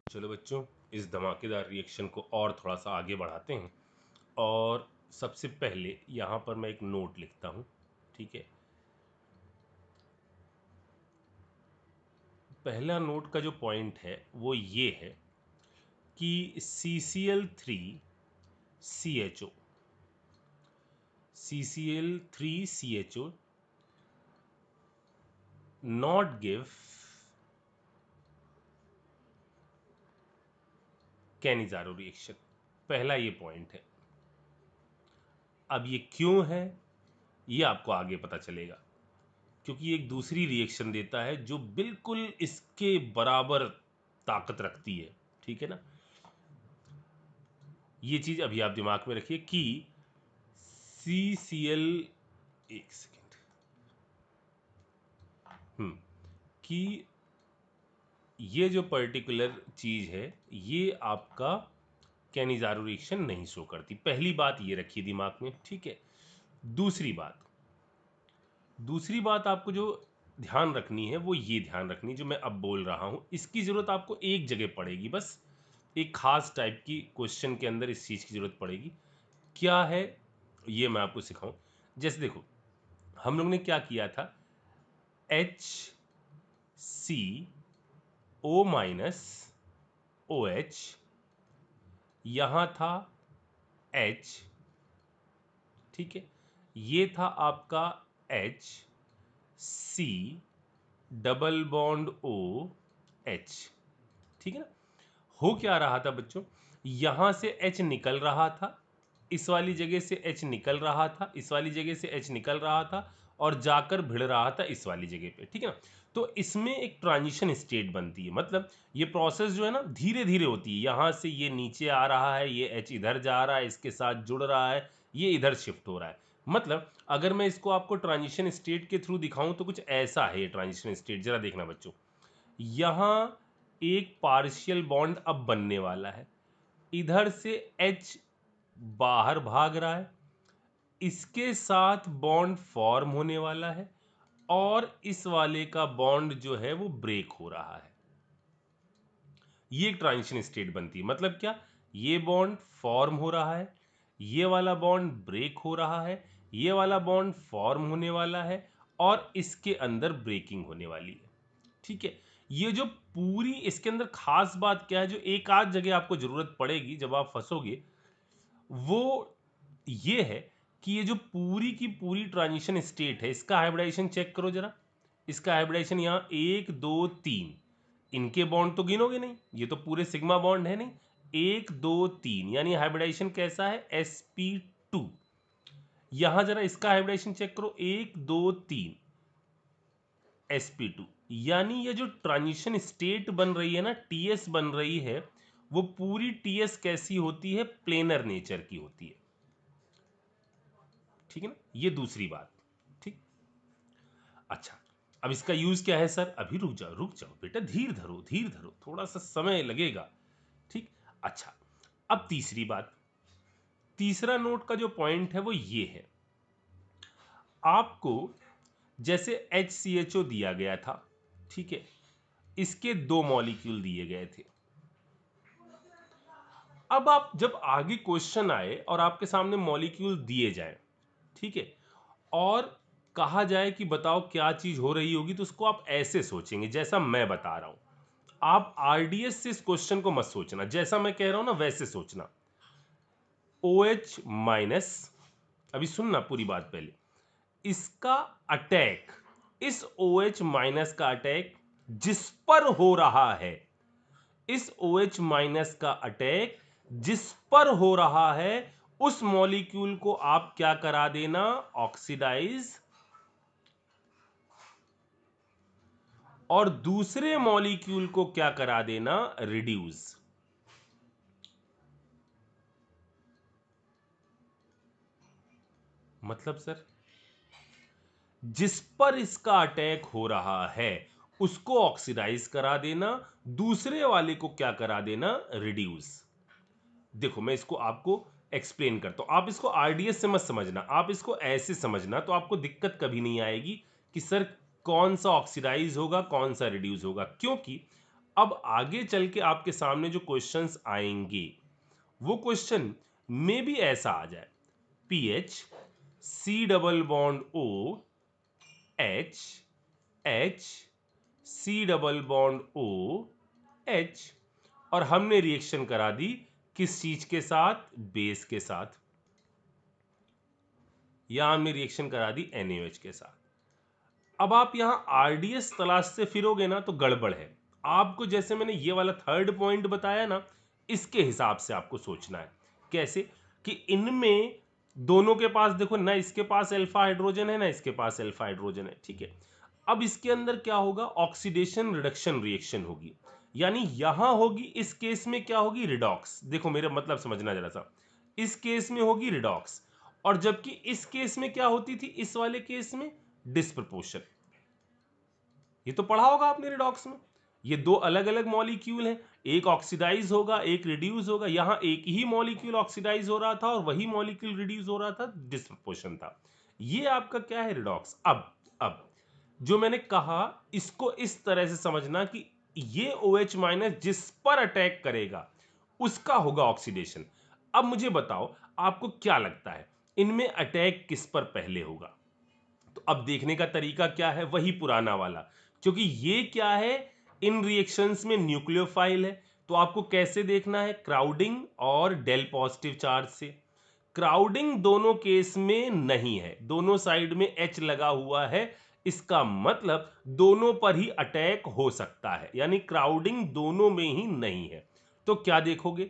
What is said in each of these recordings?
चलो बच्चों, इस धमाकेदार रिएक्शन को और थोड़ा सा आगे बढ़ाते हैं। और सबसे पहले यहाँ पर मैं एक नोट लिखता हूँ, ठीक है। पहला नोट का जो पॉइंट है वो ये है कि CCl3CHO not give Cannizzaro reaction. पहला ये पॉइंट है। अब ये क्यों है ये आपको आगे पता चलेगा, क्योंकि एक दूसरी रिएक्शन देता है जो बिल्कुल इसके बराबर ताकत रखती है, ठीक है ना। ये चीज अभी आप दिमाग में रखिए कि CCl, एक सेकेंड, कि ये जो पर्टिकुलर चीज है ये आपका कैनिज़ारो रिएक्शन नहीं शो करती। पहली बात ये रखिए दिमाग में, ठीक है। दूसरी बात आपको जो ध्यान रखनी है वो ये ध्यान रखनी जो मैं अब बोल रहा हूं, इसकी जरूरत आपको एक जगह पड़ेगी, बस एक खास टाइप की क्वेश्चन के अंदर इस चीज की जरूरत पड़ेगी। क्या है ये मैं आपको सिखाऊं। जैसे देखो, हम लोग ने क्या किया था, HCO- यहां था H, ठीक है। ये था आपका H, C double bond OH, ठीक है ना। हो क्या रहा था बच्चों, यहां से H निकल रहा था, इस वाली जगह से H निकल रहा था, इस वाली जगह से H निकल रहा था और जाकर भिड़ रहा था इस वाली जगह पे, ठीक है ना। तो इसमें एक ट्रांजिशन स्टेट बनती है, मतलब ये प्रोसेस जो है ना धीरे धीरे होती है। यहां से ये नीचे आ रहा है, ये H इधर जा रहा है, इसके साथ जुड़ रहा है, ये इधर शिफ्ट हो रहा है। मतलब अगर मैं इसको आपको ट्रांजिशन स्टेट के थ्रू दिखाऊं तो कुछ ऐसा है ये ट्रांजिशन स्टेट। जरा देखना बच्चों, यहां एक पार्शियल बॉन्ड अब बनने वाला है, इधर से H बाहर भाग रहा है, इसके साथ बॉन्ड फॉर्म होने वाला है और इस वाले का बॉन्ड जो है वो ब्रेक हो रहा है। ये एक ट्रांजिशन स्टेट बनती है। मतलब क्या, ये बॉन्ड फॉर्म हो रहा है, ये वाला बॉन्ड ब्रेक हो रहा है, ये वाला बॉन्ड फॉर्म होने वाला है और इसके अंदर ब्रेकिंग होने वाली है, ठीक है। ये जो पूरी इसके अंदर खास बात क्या है, जो एक आध जगह आपको जरूरत पड़ेगी जब आप फंसोगे, वो ये है कि ये जो पूरी की पूरी ट्रांजिशन स्टेट है, इसका हाइब्रिडाइजेशन चेक करो जरा। इसका हाइब्रिडाइजेशन यहां 1 2 3, इनके बॉन्ड तो गिनोगे नहीं, ये तो पूरे सिग्मा बॉन्ड है नहीं। 1 2 3 यानी हाइब्रिडाइजेशन कैसा है, sp2। यहां जरा इसका हाइब्रिडाइजेशन चेक करो, 1 2 3 sp2। यानी ये जो ट्रांजिशन स्टेट बन रही है ना, टीएस बन रही है, वो पूरी टीएस कैसी होती है, प्लेनर नेचर की होती है, ठीक है ना। ये दूसरी बात, ठीक। अच्छा, अब इसका यूज क्या है सर, अभी रुक जाओ बेटा, धीर धरो, थोड़ा सा समय लगेगा, ठीक। अच्छा, अब तीसरी बात, तीसरा नोट का जो पॉइंट है वो ये है, आपको जैसे HCHO दिया गया था, ठीक है, इसके 2 मॉलिक्यूल दिए गए थे। अब आप जब आगे क्वेश्चन आए और आपके सामने मॉलिक्यूल दिए जाए, ठीक है, और कहा जाए कि बताओ क्या चीज हो रही होगी, तो उसको आप ऐसे सोचेंगे जैसा मैं बता रहा हूं। आप आरडीएस से इस क्वेश्चन को मत सोचना, जैसा मैं कह रहा हूं ना वैसे सोचना। OH माइनस, अभी सुनना पूरी बात पहले, इसका अटैक, इस OH माइनस का अटैक जिस पर हो रहा है, इस OH माइनस का अटैक जिस पर हो रहा है, उस मॉलिक्यूल को आप क्या करा देना, ऑक्सीडाइज, और दूसरे मॉलिक्यूल को क्या करा देना, रिड्यूस। मतलब सर, जिस पर इसका अटैक हो रहा है उसको ऑक्सीडाइज करा देना, दूसरे वाले को क्या करा देना, रिड्यूस। देखो मैं इसको आपको एक्सप्लेन करता हूं, आप इसको आरडीएस से मत समझना, आप इसको ऐसे समझना, तो आपको दिक्कत कभी नहीं आएगी कि सर कौन सा ऑक्सीडाइज होगा कौन सा रिड्यूस होगा। क्योंकि अब आगे चल के आपके सामने जो क्वेश्चंस आएंगे वो क्वेश्चन में भी ऐसा आ जाए, P H C double bond O H H C double bond O H, और हमने रिएक्शन करा दी किस चीज के साथ, बेस के साथ, या हमने रिएक्शन करा दी NaOH के साथ। अब आप यहां आरडीएस तलाश से फिरोगे ना तो गड़बड़ है। आपको जैसे मैंने ये वाला थर्ड पॉइंट बताया ना, इसके हिसाब से आपको सोचना है। कैसे कि इनमें दोनों के पास देखो ना, इसके पास अल्फा हाइड्रोजन है ना इसके पास अल्फा हाइड्रोजन है, ठीक है। अब इसके अंदर क्या होगा, ऑक्सीडेशन रिडक्शन रिएक्शन होगी, यानी यहां होगी इस केस में क्या होगी, रिडॉक्स। देखो मेरा मतलब समझना जरा सा, इस केस में होगी रिडॉक्स, और जबकि इस केस में क्या होती थी, इस वाले केस में डिस्प्रपोर्शन। ये तो पढ़ा होगा आपने रिडॉक्स में, ये दो अलग अलग मॉलिक्यूल हैं, एक ऑक्सीडाइज होगा एक रिड्यूस होगा, यहां एक ही मॉलिक्यूल ऑक्सीडाइज हो रहा था और वही मॉलिक्यूल रिड्यूस हो रहा था, डिस्प्रपोर्शन था। ये आपका क्या है, रिडॉक्स। अब जो मैंने कहा इसको इस तरह से समझना कि ये OH माइनस जिस पर अटैक करेगा उसका होगा ऑक्सीडेशन। अब मुझे बताओ आपको क्या लगता है इनमें अटैक किस पर पहले होगा। तो अब देखने का तरीका क्या है, वही पुराना वाला, क्योंकि ये क्या है, इन रिएक्शंस में न्यूक्लियोफाइल है, तो आपको कैसे देखना है, क्राउडिंग और डेल पॉजिटिव चार्ज से। क्राउडिंग दोनों केस में नहीं है, दोनों साइड में H लगा हुआ है, इसका मतलब दोनों पर ही अटैक हो सकता है, यानी क्राउडिंग दोनों में ही नहीं है। तो क्या देखोगे,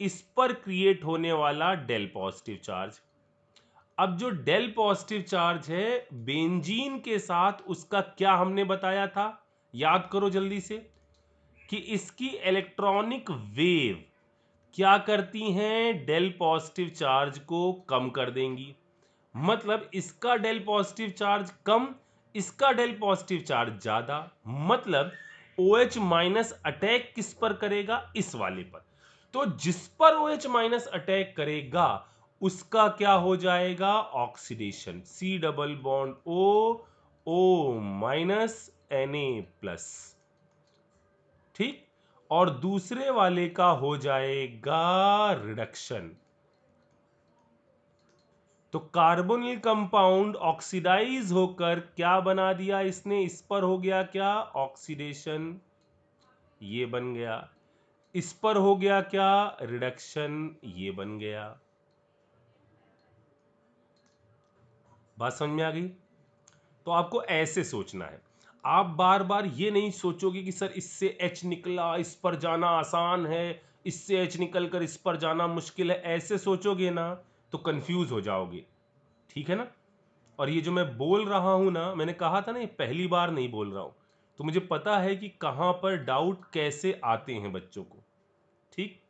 इस पर क्रिएट होने वाला डेल पॉजिटिव चार्ज। अब जो डेल पॉजिटिव चार्ज है बेंजीन के साथ, उसका क्या हमने बताया था, याद करो जल्दी से, कि इसकी इलेक्ट्रॉनिक वेव क्या करती हैं, डेल पॉजिटिव चार्ज को कम कर देंगी। मतलब इसका डेल पॉजिटिव चार्ज कम, इसका डेल पॉजिटिव चार्ज ज्यादा, मतलब OH माइनस अटैक किस पर करेगा, इस वाले पर। तो जिस पर OH माइनस अटैक करेगा उसका क्या हो जाएगा, oxidation, C double bond O minus Na plus, ठीक। और दूसरे वाले का हो जाएगा रिडक्शन। तो कार्बोनिल कंपाउंड ऑक्सीडाइज होकर क्या बना दिया इसने, इस पर हो गया क्या, ऑक्सीडेशन, ये बन गया। इस पर हो गया क्या, रिडक्शन, ये बन गया। बात समझ में आ गई। तो आपको ऐसे सोचना है, आप बार बार ये नहीं सोचोगे कि सर इससे H निकला इस पर जाना आसान है, इससे H निकल कर इस पर जाना मुश्किल है, ऐसे सोचोगे ना तो कंफ्यूज हो जाओगे, ठीक है ना। और ये जो मैं बोल रहा हूं ना, मैंने कहा था ना ये पहली बार नहीं बोल रहा हूं, तो मुझे पता है कि कहां पर डाउट कैसे आते हैं बच्चों को, ठीक।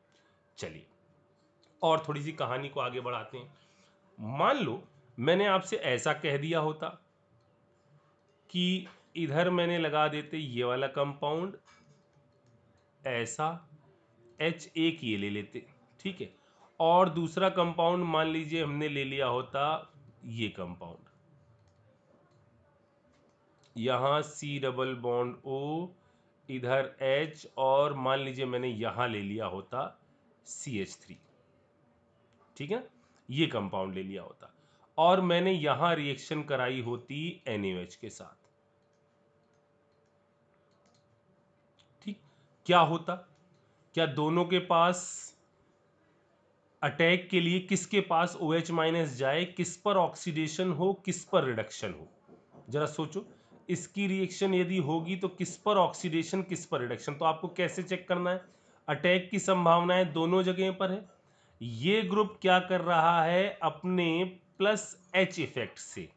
चलिए और थोड़ी सी कहानी को आगे बढ़ाते हैं। मान लो मैंने आपसे ऐसा कह दिया होता कि इधर मैंने लगा देते ये वाला कंपाउंड, ऐसा H एक ये ले लेते, ठीक है, और दूसरा कंपाउंड मान लीजिए हमने ले लिया होता ये कंपाउंड, यहाँ C डबल बॉन्ड O, इधर H, और मान लीजिए मैंने यहां ले लिया होता CH3, ठीक है, ये कंपाउंड ले लिया होता, और मैंने यहां रिएक्शन कराई होती NaOH के साथ, ठीक। क्या होता, क्या दोनों के पास अटैक के लिए किसके पास OH माइनस जाए, किस पर ऑक्सीडेशन हो किस पर रिडक्शन हो, जरा सोचो। इसकी रिएक्शन यदि होगी तो किस पर ऑक्सीडेशन किस पर रिडक्शन, तो आपको कैसे चेक करना है, अटैक की संभावनाएं दोनों जगह पर है। ये ग्रुप क्या कर रहा है, अपने प्लस H इफेक्ट से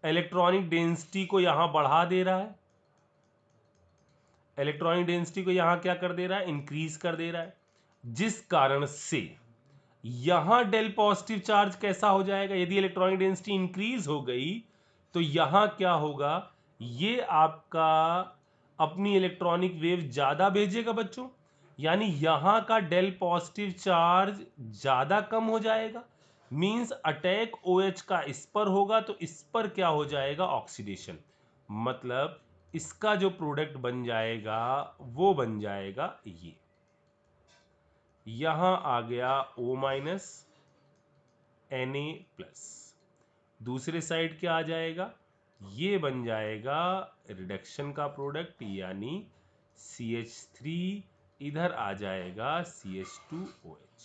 इलेक्ट्रॉनिक डेंसिटी को यहां बढ़ा दे रहा है, इलेक्ट्रॉनिक डेंसिटी को यहां क्या कर दे रहा है, इंक्रीज कर दे रहा है, जिस कारण से यहां डेल पॉजिटिव चार्ज कैसा हो जाएगा, यदि इलेक्ट्रॉनिक डेंसिटी इंक्रीज हो गई तो यहां क्या होगा, ये आपका अपनी इलेक्ट्रॉनिक वेव ज्यादा भेजेगा बच्चों, यानी यहां का डेल पॉजिटिव चार्ज ज्यादा कम हो जाएगा, मींस अटैक OH का इस पर होगा तो इस पर क्या हो जाएगा, ऑक्सीडेशन। मतलब इसका जो प्रोडक्ट बन जाएगा वो बन जाएगा ये। यहां आ गया O माइनस Na प्लस। दूसरे साइड क्या आ जाएगा, ये बन जाएगा रिडक्शन का प्रोडक्ट यानी CH3, इधर आ जाएगा CH2OH।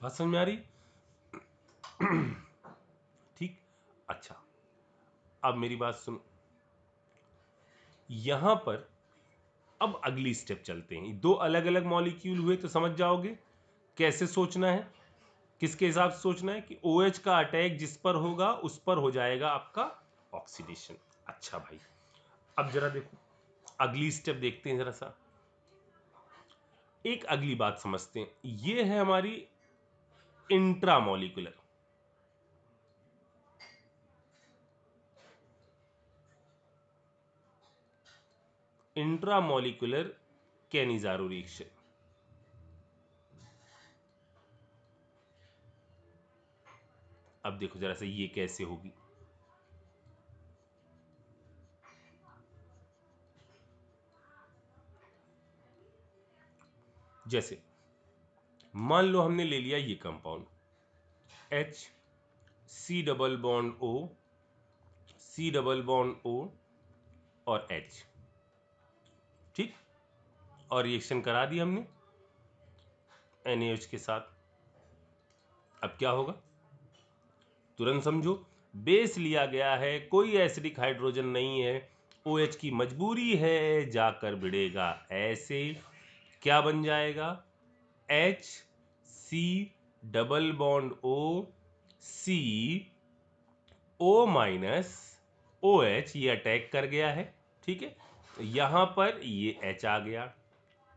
बात समझ में आ रही? ठीक। अच्छा, अब मेरी बात सुनो। यहां पर अब अगली स्टेप चलते हैं। दो अलग अलग मॉलिक्यूल हुए तो समझ जाओगे कैसे सोचना है, किसके हिसाब से सोचना है कि OH का अटैक जिस पर होगा उस पर हो जाएगा आपका ऑक्सीडेशन। अच्छा भाई, अब जरा देखो अगली स्टेप देखते हैं जरा सा। एक अगली बात समझते हैं, ये है हमारी इंट्रामोलिकुलर। Intramolecular Cannizzaro reaction. अब देखो जरा सा ये कैसे होगी। जैसे मान लो हमने ले लिया ये compound H, C double bond O, C double bond O और H, ठीक। और रिएक्शन करा दी हमने NaOH के साथ। अब क्या होगा तुरंत समझो, बेस लिया गया है, कोई एसिडिक हाइड्रोजन नहीं है, OH की मजबूरी है, जाकर भिड़ेगा ऐसे। क्या बन जाएगा, H C double bond O C O minus OH, ये अटैक कर गया है, ठीक है। यहां पर ये H आ गया,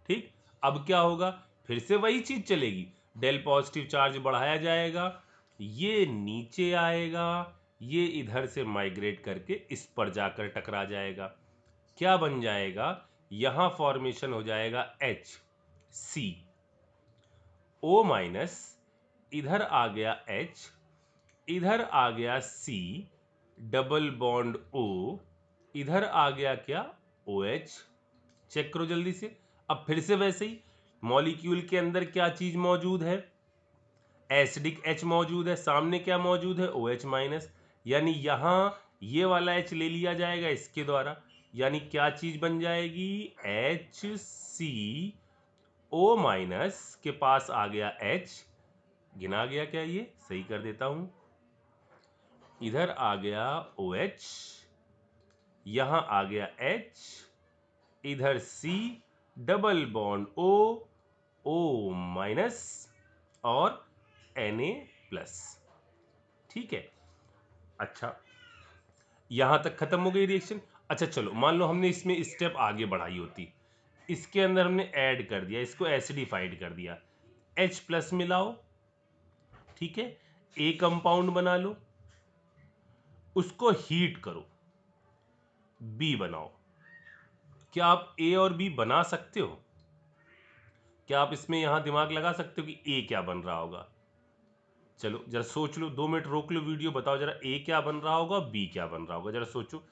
ठीक। अब क्या होगा, फिर से वही चीज चलेगी, डेल पॉजिटिव चार्ज बढ़ाया जाएगा, ये नीचे आएगा, ये इधर से माइग्रेट करके इस पर जाकर टकरा जाएगा। क्या बन जाएगा, यहां फॉर्मेशन हो जाएगा H C O माइनस, इधर आ गया H, इधर आ गया C डबल बॉन्ड O, इधर आ गया क्या OH। चेक करो जल्दी से। अब फिर से वैसे ही मॉलिक्यूल के अंदर क्या चीज मौजूद है, एसिडिक H मौजूद है, सामने क्या मौजूद है OH माइनस, यानी यहां ये वाला H ले लिया जाएगा इसके द्वारा, यानी क्या चीज बन जाएगी, HCO माइनस के पास आ गया H, गिना गया क्या, ये सही कर देता हूं, इधर आ गया OH, यहां आ गया H, इधर C double bond O minus और Na प्लस, ठीक है। अच्छा, यहां तक खत्म हो गई रिएक्शन। अच्छा चलो, मान लो हमने इसमें स्टेप आगे बढ़ाई होती, इसके अंदर हमने ऐड कर दिया, इसको एसिडिफाइड कर दिया, H प्लस मिलाओ, ठीक है, ए कंपाउंड बना लो, उसको हीट करो, बी बनाओ। क्या आप ए और बी बना सकते हो? क्या आप इसमें यहां दिमाग लगा सकते हो कि ए क्या बन रहा होगा? चलो जरा सोच लो, 2 मिनट रोक लो वीडियो, बताओ जरा ए क्या बन रहा होगा, बी क्या बन रहा होगा, जरा सोचो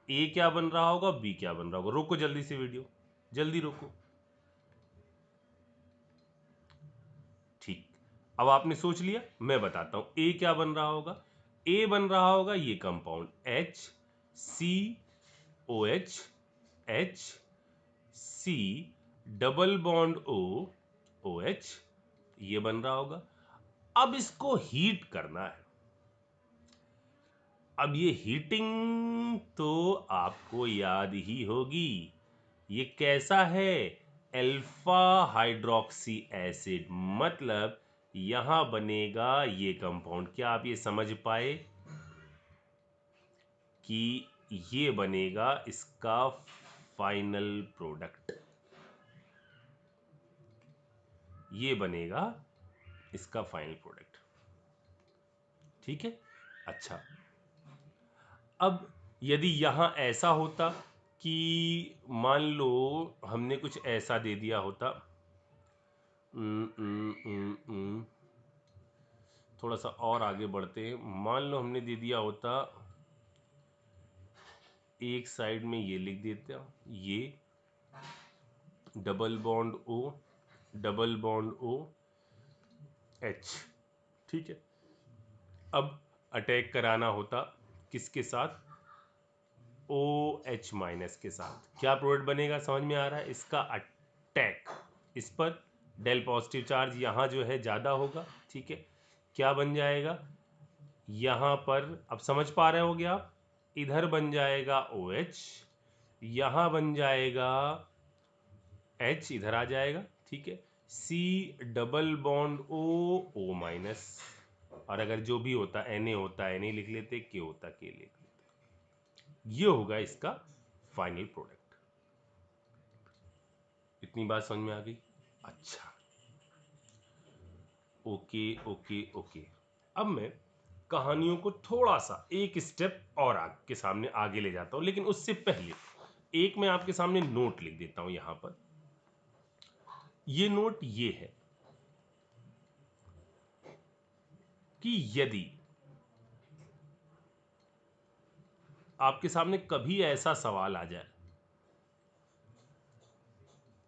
ए क्या बन रहा होगा, बी क्या बन रहा होगा। रोको जल्दी से वीडियो, जल्दी रोको। ठीक, अब आपने सोच लिया, मैं बताता हूं ए क्या बन रहा होगा। ए बन रहा होगा ये compound H C OH H C double bond O OH, ये बन रहा होगा। अब इसको हीट करना है। अब ये हीटिंग तो आपको याद ही होगी, ये कैसा है, अल्फा हाइड्रोक्सी एसिड, मतलब यहां बनेगा ये कंपाउंड। क्या आप ये समझ पाए कि ये बनेगा इसका फाइनल प्रोडक्ट, ये बनेगा इसका फाइनल प्रोडक्ट, ठीक है। अच्छा, अब यदि यहाँ ऐसा होता कि मान लो हमने कुछ ऐसा दे दिया होता, थोड़ा सा और आगे बढ़ते हैं। मान लो हमने दे दिया होता, एक साइड में ये लिख देते हैं, ये double bond O, double bond O H, ठीक है। अब अटैक कराना होता किसके साथ, ओ एच माइनस के साथ। क्या प्रोडक्ट बनेगा, समझ में आ रहा है, इसका अटैक इस पर, डेल पॉजिटिव चार्ज यहाँ जो है ज़्यादा होगा, ठीक है। क्या बन जाएगा यहाँ पर, अब समझ पा रहे होगे आप, इधर बन जाएगा ओ एच, यहाँ बन जाएगा एच, इधर आ जाएगा, ठीक है। C double bond O, O minus, और अगर जो भी होता Na होता Na लिख लेते, के होता के लिख लेते। ये होगा इसका फाइनल प्रोडक्ट। इतनी बात समझ में आ गई। अच्छा, ओके ओके ओके। अब मैं कहानियों को थोड़ा सा एक स्टेप और आपके सामने आगे ले जाता हूं, लेकिन उससे पहले एक मैं आपके सामने नोट लिख देता हूं यहां पर। ये नोट ये है कि यदि आपके सामने कभी ऐसा सवाल आ जाए,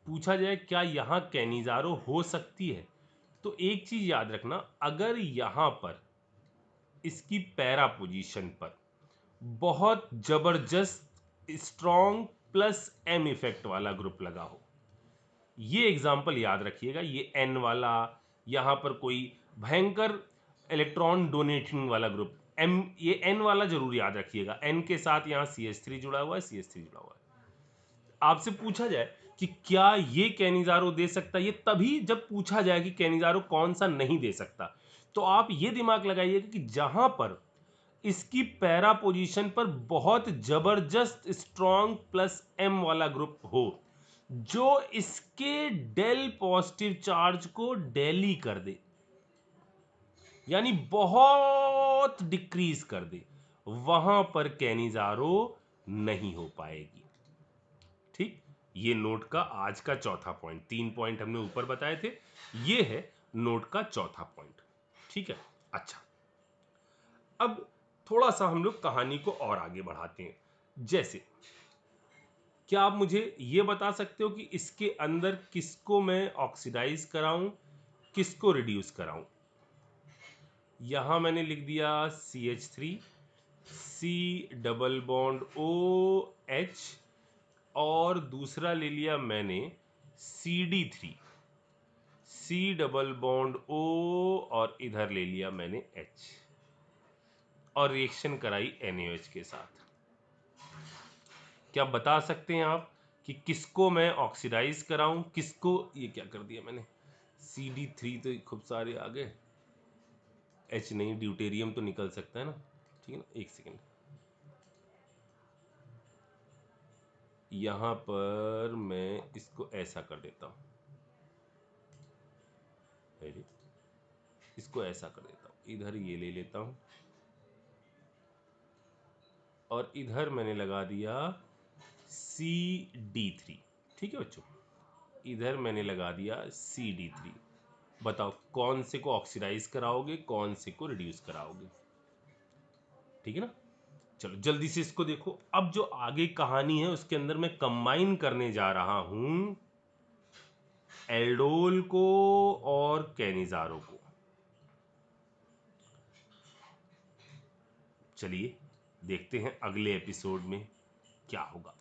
पूछा जाए क्या यहां कैनिजारो हो सकती है, तो एक चीज याद रखना, अगर यहां पर इसकी पैरा पोजीशन पर बहुत जबरदस्त स्ट्रॉन्ग प्लस एम इफेक्ट वाला ग्रुप लगा हो, ये एग्जाम्पल याद रखिएगा, ये एन वाला, यहां पर कोई भयंकर इलेक्ट्रॉन डोनेटिंग वाला ग्रुप एम, ये एन वाला जरूर याद रखिएगा, एन के साथ यहां CH3 जुड़ा हुआ है, CH3 जुड़ा हुआ है। आपसे पूछा जाए कि क्या ये कैनिजारो दे सकता है, ये तभी जब पूछा जाए कि कैनिजारो कौन सा नहीं दे सकता, तो आप ये दिमाग लगाइएगा कि जहां पर इसकी पैरा पोजीशन पर बहुत जबरदस्त स्ट्रॉन्ग प्लस एम वाला ग्रुप हो, जो इसके डेल पॉजिटिव चार्ज को डेली कर दे, यानी बहुत डिक्रीज कर दे, वहां पर कैनिजारो नहीं हो पाएगी। ठीक, ये नोट का आज का चौथा पॉइंट, 3 पॉइंट हमने ऊपर बताए थे, ये है नोट का चौथा पॉइंट, ठीक है। अच्छा, अब थोड़ा सा हम लोग कहानी को और आगे बढ़ाते हैं। जैसे, क्या आप मुझे ये बता सकते हो कि इसके अंदर किसको मैं ऑक्सीडाइज कराऊं, किसको रिड्यूस कराऊं। यहां मैंने लिख दिया CH3, C double bond OH, और दूसरा ले लिया मैंने CD3, C double bond O, और इधर ले लिया मैंने H, और रिएक्शन कराई NaOH के साथ। क्या बता सकते हैं आप कि किसको मैं ऑक्सीडाइज कराऊं, किसको, ये क्या कर दिया मैंने, CD3 तो खूब सारे आ गए, H नहीं, ड्यूटेरियम तो निकल सकता है ना, ठीक है ना। एक सेकेंड, यहां पर मैं इसको ऐसा कर देता हूं, इसको ऐसा कर देता हूं, इधर ये ले लेता हूं, और इधर मैंने लगा दिया CD3, ठीक है बच्चों, इधर मैंने लगा दिया CD3। बताओ कौन से को ऑक्सीडाइज कराओगे, कौन से को रिड्यूस कराओगे, ठीक है ना। चलो जल्दी से इसको देखो। अब जो आगे कहानी है उसके अंदर मैं कंबाइन करने जा रहा हूं एल्डोल को और कैनिजारो को। चलिए देखते हैं अगले एपिसोड में क्या होगा।